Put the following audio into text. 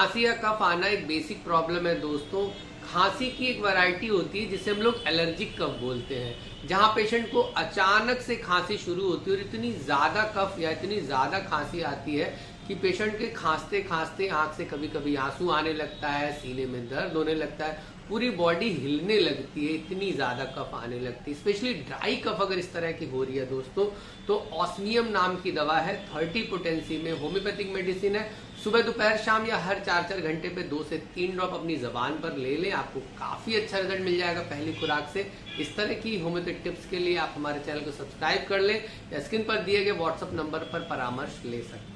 खांसी या कफ आना एक बेसिक प्रॉब्लम है दोस्तों। खांसी की एक वैरायटी होती है जिसे हम लोग एलर्जिक कफ बोलते हैं, जहां पेशेंट को अचानक से खांसी शुरू होती है और इतनी ज्यादा कफ या इतनी ज्यादा खांसी आती है कि पेशेंट के खांसते खांसते आंख से कभी कभी आंसू आने लगता है, सीने में दर्द होने लगता है, पूरी बॉडी हिलने लगती है, इतनी ज्यादा कफ आने लगती है। स्पेशली ड्राई कफ अगर इस तरह की हो रही है दोस्तों, तो ऑस्मियम नाम की दवा है, 30 पोटेंसी में होम्योपैथिक मेडिसिन है। सुबह दोपहर शाम या हर 4-4 घंटे पे 2 से 3 ड्रॉप अपनी जबान पर ले लें, आपको काफी अच्छा रिजल्ट मिल जाएगा पहली खुराक से। इस तरह की होम्योपैथिक टिप्स के लिए आप हमारे चैनल को सब्सक्राइब कर लें या स्क्रीन पर दिए गए व्हाट्सएप नंबर पर परामर्श ले सकते हैं।